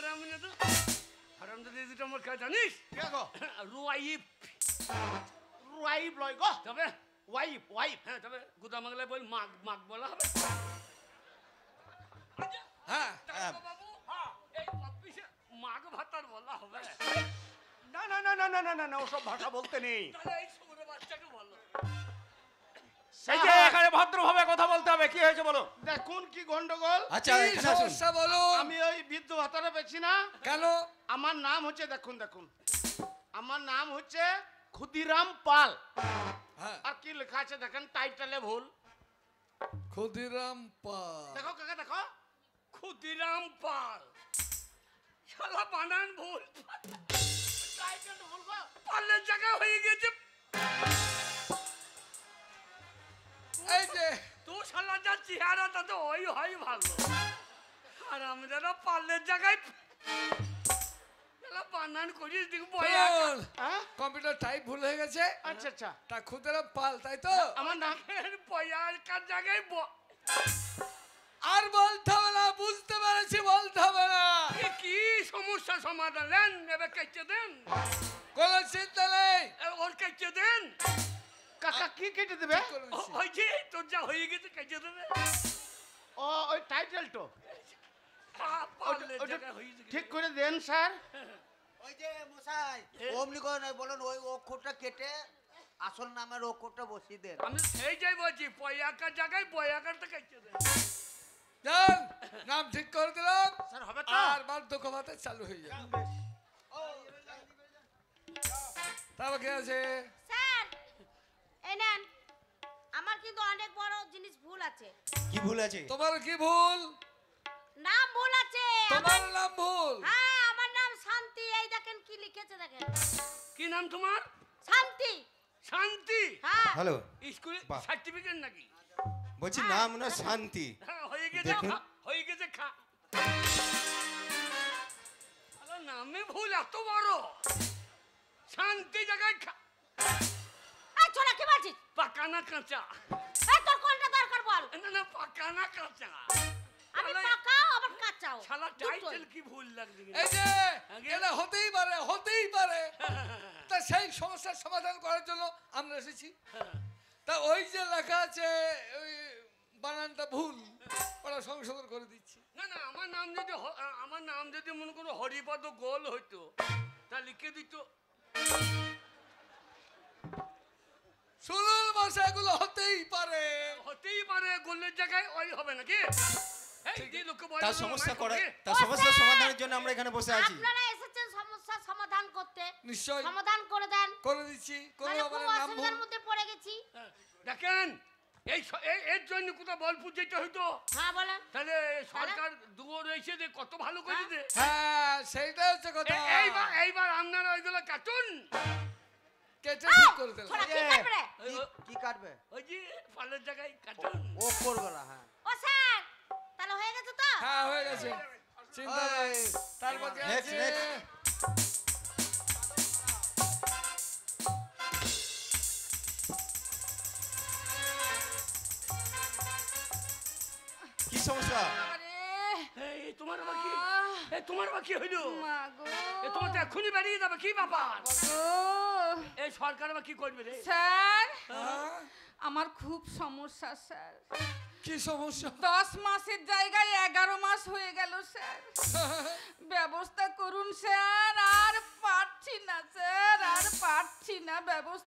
হারামজাদা হারামজাদা এই দুটো আমার কে জানিস কে গো? রুয়াইফ ওয়াইফ লয় গো। তবে ওয়াইফ ওয়াইফ। হ্যাঁ তবে গুদামাংলায় বল মাগ মাগ বলা হবে। হ্যাঁ বাবু এই অফিসে মাগ ভাতার বলা হবে। না না না না না না না না ওসব ভাষা বলতে নেই। তাহলে এই ছোট বাচ্চাকে বলো। এই যে এখানে ভদ্রভাবে কথা বলতে হবে। কি হয়েছে বলো? দেখুন কি গন্ডগোল। আচ্ছা এখানে আসুন। সমস্যা বলো। আমি ওই বৃদ্ধ ভাতারে পেছি না। কেন? আমার নাম হচ্ছে দেখুন দেখুন আমার নাম হচ্ছে ক্ষুদিরাম পাল। হ্যাঁ আর কি লেখা আছে দেখেন টাইটেলে ভুল। ক্ষুদিরাম পাল। দেখো কাকা দেখো। ক্ষুদিরাম পাল শালা বানান ভুল টাইটেল ভুল গো। পালের জায়গা হয়ে গেছে। এই যে তো শালা যা চেহারাটা তো ওই হয় ভালো। আর আমরা পালের জায়গায় শালা বানান করিস দেখ বয়া। শোন, হ্যাঁ কম্পিউটার টাইপ ভুল হয়ে গেছে। আচ্ছা আচ্ছা তা ক্ষুদিরাম পাল তাই তো? আমার নাম বয়ার কার জায়গায় আর বলতে হবে না, বুঝতে পেরেছি, বলতে হবে না। কি সমস্যা সমাধান দেন এবার কেটে দেন। কোনো চিন্তা নেই। ওর কেটে দেন। কাকা কি কেটে দেবে? করে দিচ্ছি। ওই যে তোর যা হয়ে গেছে কেটে দেবে। ও ওই টাইটেলটা পালের ওটা জায়গায় হয়ে গেছে। ঠিক করে দেন স্যার। ওই যে মশাই অমনি করে নয়, বলুন ওই অক্ষরটা কেটে আসল নামের অক্ষরটা বসিয়ে দেন। আমি সেই যাই বলছি পয়াকার জায়গায় বয়াকারটা কেটে দেন। যান, নাম ঠিক করে দিলাম। স্যার হবে তো? আর বার্ধক্য ভাতা চালু হয়ে যাবে। তারপর কি আছে? স্যার এই নেন, আমার কিন্তু অনেক বড় জিনিস ভুল আছে। কি ভুল আছে? তোমার কি ভুল? নাম ভুল আছে। তোমার নাম ভুল। হ্যাঁ আমার নাম শান্তি। এই দেখেন কি লিখেছে দেখেন। কি নাম তোমার? শান্তি। শান্তি। হ্যাঁ হ্যালো স্কুলে বাহ। সার্টিফিকেট নাকি? বলছি নাম না শান্তি। হ্যাঁ হয়ে গেছে দেখুন। হয়ে গেছে খা। আরে নামে ভুল এত বড়। শান্তি জায়গায় খা। এই ছোড়া কি বলছিস? পাকা না কাঁচা? এই তোর কোনটা দরকার বল। না না পাকা না কাঁচা? আমি শালা- পাকাও আবার কাঁচাও। শালা দুটোই। টাইটেল কি ভুল লাগছে কিনা? এই যে এটা হতেই পারে, হতেই পারে। তা সেই সমস্যার সমাধান করার জন্য আমরা এসেছি। তা ওই যে লেখা আছে ওই বানানটা ভুল, ওরা সংশোধন করে দিচ্ছি। না না আমার নাম যদি মনে করো হরিপদ গোল হইতো তা লিখে দিত। শুনুন মশাইগুলো হতেই পারে। হতেই পারে গোলের জায়গায় ওই হবে নাকি? এই যে লোকে বলে তার সমস্যা মাইক করা করে। তার সমস্যার সমাধানের জন্য আমরা এখানে বসে আছি। আপনারা এসেছেন সমস্যার সমাধান করতে। নিশ্চয় সমাধান করে দেন। করে দিচ্ছি। কোনো মানে আমার খুব নাম ভুল। অসুবিধার মধ্যে পড়ে গেছি। হ্যাঁ, দেখেন এর জন্য কোথাও বলপুর যেতে হইতো। হ্যাঁ বলেন। তাহলে সরকার দুয়ার এসে যে কত ভালো করে দে। হ্যাঁ সেইটাই হচ্ছে কথা। এইবার আপনারা ওইগুলো কাটুন। কেটে ঠিক করে দিলাম। ছোড়া কি এই যে, কাটবে রে? কি কাটবে? ওই যে পালের জায়গায় কাটুন। অক্ষরগুলা। হ্যাঁ ও স্যার তাহলে হয়ে গেছে তো? হ্যাঁ হয়ে গেছে, চিন্তা নাই। ওই, তারপর কি Next, আছে? next. কি সমস্যা? আরে তোমার বাকি তোমার বাকি হইলো। মাগো তোমার তো এক্ষুনি বেরিয়ে যাবে কি ব্যাপার? গো এই সরকার বা কি করবে রে? স্যার হ্যাঁ? আমার খুব সমস্যা স্যার। কি সমস্যা? 10 মাসের জায়গায় 11 মাস হয়ে গেল স্যার। ব্যবস্থা করুন স্যার, আর পারছি না স্যার, আর পারছি না ব্যবস্থা